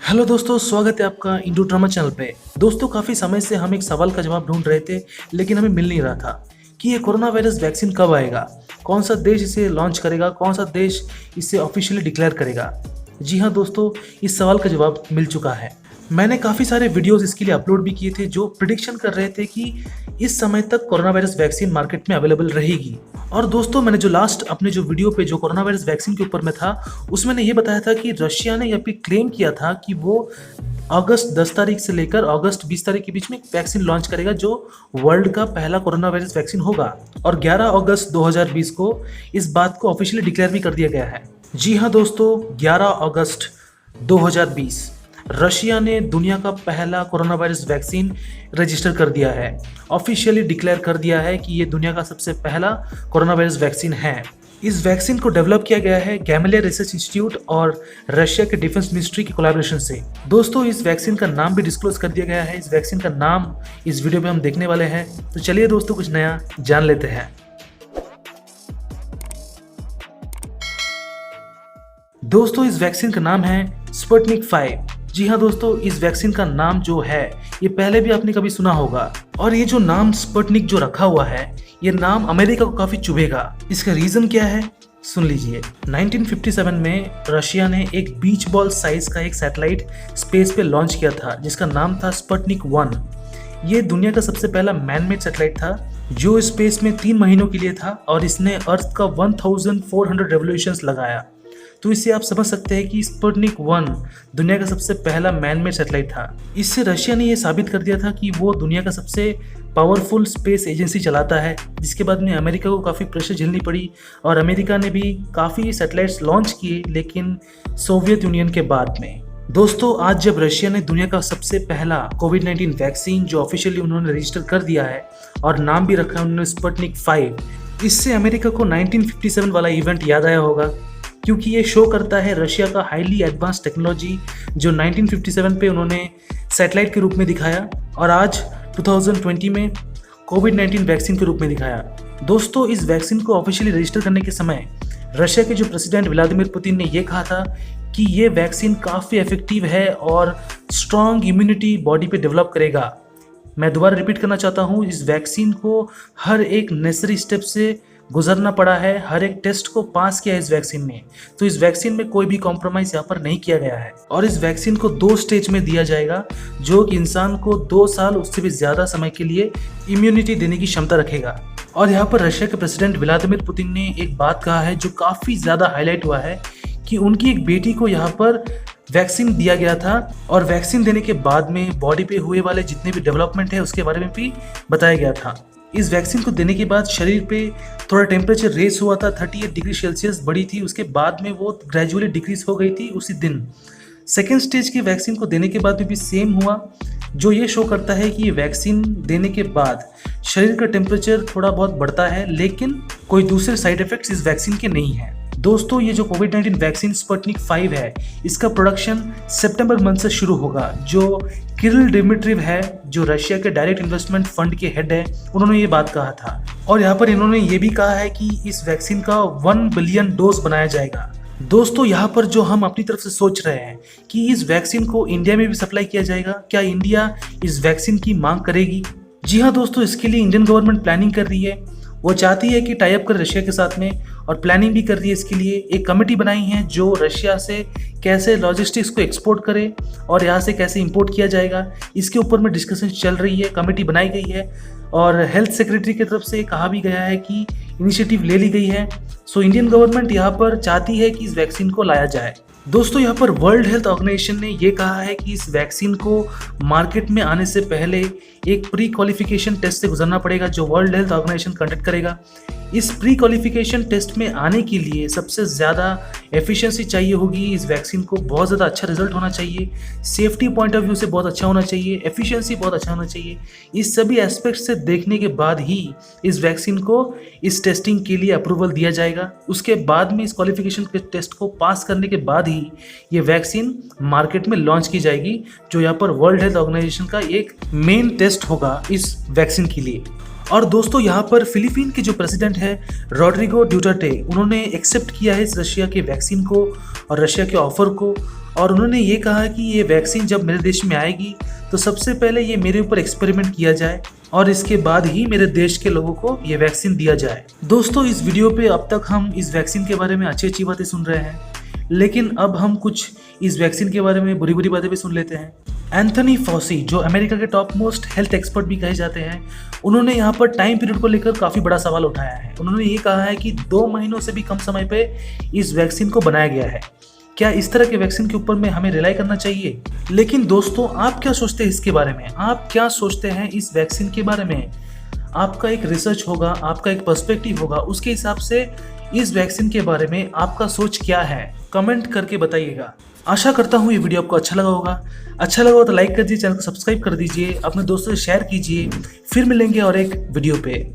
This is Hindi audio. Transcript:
हेलो दोस्तों, स्वागत है आपका इंडो ड्रामा चैनल पे। दोस्तों, काफ़ी समय से हम एक सवाल का जवाब ढूंढ रहे थे, लेकिन हमें मिल नहीं रहा था कि ये कोरोना वायरस वैक्सीन कब आएगा, कौन सा देश इसे लॉन्च करेगा, कौन सा देश इसे ऑफिशियली डिक्लेयर करेगा। जी हाँ दोस्तों, इस सवाल का जवाब मिल चुका है। मैंने काफ़ी सारे वीडियोस इसके लिए अपलोड भी किए थे जो प्रिडिक्शन कर रहे थे कि इस समय तक कोरोना वायरस वैक्सीन मार्केट में अवेलेबल रहेगी। और दोस्तों, मैंने जो लास्ट अपने जो वीडियो पे जो कोरोना वायरस वैक्सीन के ऊपर में था, उसमें ने ये बताया था कि रशिया ने यह भी क्लेम किया था कि वो अगस्त 10 तारीख से लेकर अगस्त 20 तारीख के बीच में एक वैक्सीन लॉन्च करेगा जो वर्ल्ड का पहला कोरोना वायरस वैक्सीन होगा। और 11 अगस्त 2020 को इस बात को ऑफिशियली डिक्लेयर भी कर दिया गया है। जी हाँ दोस्तों, 11 अगस्त 2020 रशिया ने दुनिया का पहला कोरोना वायरस वैक्सीन रजिस्टर कर दिया है, ऑफिशियली डिक्लेयर कर दिया है कि ये दुनिया का सबसे पहला कोरोना वायरस वैक्सीन है। इस वैक्सीन को डेवलप किया गया है गैमलिया रिसर्च इंस्टीट्यूट और रशिया के डिफेंस मिनिस्ट्री की कोलैबोरेशन से। दोस्तों, इस वैक्सीन का नाम भी डिस्क्लोज कर दिया गया है। इस वैक्सीन का नाम इस वीडियो में हम देखने वाले हैं, तो चलिए दोस्तों कुछ नया जान लेते हैं। दोस्तों, इस वैक्सीन का नाम है स्पुतनिक 5। जी हाँ दोस्तों, इस वैक्सीन का नाम जो है ये पहले भी आपने कभी सुना होगा। और ये जो नाम स्पुतनिक जो रखा हुआ है, ये नाम अमेरिका को काफी चुभेगा। इसका रीजन क्या है, सुन लीजिए। 1957 में रशिया ने एक बीच बॉल साइज का एक सैटेलाइट स्पेस पे लॉन्च किया था जिसका नाम था स्पुतनिक 1। ये दुनिया का सबसे पहला मैनमेड सैटेलाइट था जो स्पेस में 3 महीनों के लिए था और इसने अर्थ का 1400 रेवोल्यूशंस लगाया। तो इससे आप समझ सकते हैं कि स्पुतनिक 1 दुनिया का सबसे पहला मैनमेड सैटेलाइट था। इससे रशिया ने यह साबित कर दिया था कि वो दुनिया का सबसे पावरफुल स्पेस एजेंसी चलाता है, जिसके बाद में अमेरिका को काफ़ी प्रेशर झेलनी पड़ी और अमेरिका ने भी काफ़ी सैटेलाइट्स लॉन्च किए, लेकिन सोवियत यूनियन के बाद में। दोस्तों, आज जब रशिया ने दुनिया का सबसे पहला कोविड-19 वैक्सीन जो ऑफिशियली उन्होंने रजिस्टर कर दिया है और नाम भी रखा है उन्होंने स्पुतनिक 5, इससे अमेरिका को 1957 वाला इवेंट याद आया होगा, क्योंकि ये शो करता है रशिया का हाईली एडवांस टेक्नोलॉजी जो 1957 पे उन्होंने सैटेलाइट के रूप में दिखाया और आज 2020 में कोविड-19 वैक्सीन के रूप में दिखाया। दोस्तों, इस वैक्सीन को ऑफिशियली रजिस्टर करने के समय रशिया के जो प्रेसिडेंट व्लादिमीर पुतिन ने ये कहा था कि ये वैक्सीन काफ़ी इफेक्टिव है और स्ट्रॉन्ग इम्यूनिटी बॉडी पे डेवलप करेगा। मैं दोबारा रिपीट करना चाहता हूँ, इस वैक्सीन को हर एक नेसेसरी स्टेप से गुजरना पड़ा है, हर एक टेस्ट को पास किया है इस वैक्सीन ने। तो इस वैक्सीन में कोई भी कॉम्प्रोमाइज यहाँ पर नहीं किया गया है और इस वैक्सीन को 2 स्टेज में दिया जाएगा जो कि इंसान को 2 साल उससे भी ज़्यादा समय के लिए इम्यूनिटी देने की क्षमता रखेगा। और यहाँ पर रशिया के प्रेसिडेंट व्लादिमीर पुतिन ने एक बात कहा है जो काफ़ी ज़्यादा हाईलाइट हुआ है कि उनकी एक बेटी को यहाँ पर वैक्सीन दिया गया था और वैक्सीन देने के बाद में बॉडी पे हुए वाले जितने भी डेवलपमेंट है उसके बारे में भी बताया गया था। इस वैक्सीन को देने के बाद शरीर पे थोड़ा टेम्परेचर रेस हुआ था, 38 डिग्री सेल्सियस बढ़ी थी, उसके बाद में वो ग्रेजुअली डिक्रीज हो गई थी उसी दिन। सेकेंड स्टेज की वैक्सीन को देने के बाद भी सेम हुआ, जो ये शो करता है कि ये वैक्सीन देने के बाद शरीर का टेम्परेचर थोड़ा बहुत बढ़ता है, लेकिन कोई दूसरे साइड इफेक्ट्स इस वैक्सीन के नहीं है। दोस्तों, ये जो कोविड-19 वैक्सीन स्पुतनिक 5 है, इसका प्रोडक्शन सितंबर मंथ से शुरू होगा। जो किरिल डिमिट्रिव है, जो रशिया के डायरेक्ट इन्वेस्टमेंट फंड के हेड है, उन्होंने ये बात कहा था और यहाँ पर इन्होंने ये भी कहा है कि इस वैक्सीन का 1 बिलियन डोज बनाया जाएगा। दोस्तों, यहाँ पर जो हम अपनी तरफ से सोच रहे हैं कि इस वैक्सीन को इंडिया में भी सप्लाई किया जाएगा, क्या इंडिया इस वैक्सीन की मांग करेगी? जी हाँ दोस्तों, इसके लिए इंडियन गवर्नमेंट प्लानिंग कर रही है। वो चाहती है कि टाई अप कर रशिया के साथ में और प्लानिंग भी कर रही है। इसके लिए एक कमेटी बनाई है जो रशिया से कैसे लॉजिस्टिक्स को एक्सपोर्ट करे और यहाँ से कैसे इंपोर्ट किया जाएगा, इसके ऊपर में डिस्कशन चल रही है। कमेटी बनाई गई है और हेल्थ सेक्रेटरी की तरफ से कहा भी गया है कि इनिशिएटिव ले ली गई है। सो इंडियन गवर्नमेंट यहाँ पर चाहती है कि इस वैक्सीन को लाया जाए। दोस्तों, यहाँ पर वर्ल्ड हेल्थ ऑर्गेनाइजेशन ने ये कहा है कि इस वैक्सीन को मार्केट में आने से पहले एक प्री क्वालिफिकेशन टेस्ट से गुजरना पड़ेगा जो वर्ल्ड हेल्थ ऑर्गेनाइजेशन कंडक्ट करेगा। इस प्री क्वालिफिकेशन टेस्ट में आने के लिए सबसे ज़्यादा एफिशिएंसी चाहिए होगी, इस वैक्सीन को बहुत ज़्यादा अच्छा रिजल्ट होना चाहिए, सेफ्टी पॉइंट ऑफ व्यू से बहुत अच्छा होना चाहिए, एफिशिएंसी बहुत अच्छा होना चाहिए। इस सभी एस्पेक्ट से देखने के बाद ही इस वैक्सीन को इस टेस्टिंग के लिए अप्रूवल दिया जाएगा। उसके बाद में इस क्वालिफिकेशन के टेस्ट को पास करने के बाद ही ये वैक्सीन मार्केट में लॉन्च की जाएगी, जो यहाँ पर वर्ल्ड हेल्थ ऑर्गेनाइजेशन का एक मेन टेस्ट होगा इस वैक्सीन के लिए। और दोस्तों, यहाँ पर फिलीपीन के जो प्रेसिडेंट है रोड्रिगो ड्यूटर्टे, उन्होंने एक्सेप्ट किया है इस रशिया के वैक्सीन को और रशिया के ऑफर को और उन्होंने ये कहा कि ये वैक्सीन जब मेरे देश में आएगी तो सबसे पहले ये मेरे ऊपर एक्सपेरिमेंट किया जाए और इसके बाद ही मेरे देश के लोगों को ये वैक्सीन दिया जाए। दोस्तों, इस वीडियो पे अब तक हम इस वैक्सीन के बारे में अच्छी अच्छी बातें सुन रहे हैं, लेकिन अब हम कुछ इस वैक्सीन के बारे में बुरी बुरी बातें भी सुन लेते हैं। एंथनी फॉसी, जो अमेरिका के टॉप मोस्ट हेल्थ एक्सपर्ट भी कहे जाते हैं, उन्होंने यहाँ पर टाइम पीरियड को लेकर काफ़ी बड़ा सवाल उठाया है। उन्होंने ये कहा है कि 2 महीनों से भी कम समय पे इस वैक्सीन को बनाया गया है। क्या इस तरह के वैक्सीन के ऊपर में हमें रिलाई करना चाहिए? लेकिन दोस्तों, आप क्या सोचते हैं इसके बारे में? आप क्या सोचते हैं इस वैक्सीन के बारे में? आपका एक रिसर्च होगा, आपका एक पर्सपेक्टिव होगा, उसके हिसाब से इस वैक्सीन के बारे में आपका सोच क्या है, कमेंट करके बताइएगा। आशा करता हूँ ये वीडियो आपको अच्छा लगा होगा। अच्छा लगा हो तो लाइक कर दीजिए, चैनल को सब्सक्राइब कर दीजिए, अपने दोस्तों से शेयर कीजिए। फिर मिलेंगे और एक वीडियो पे।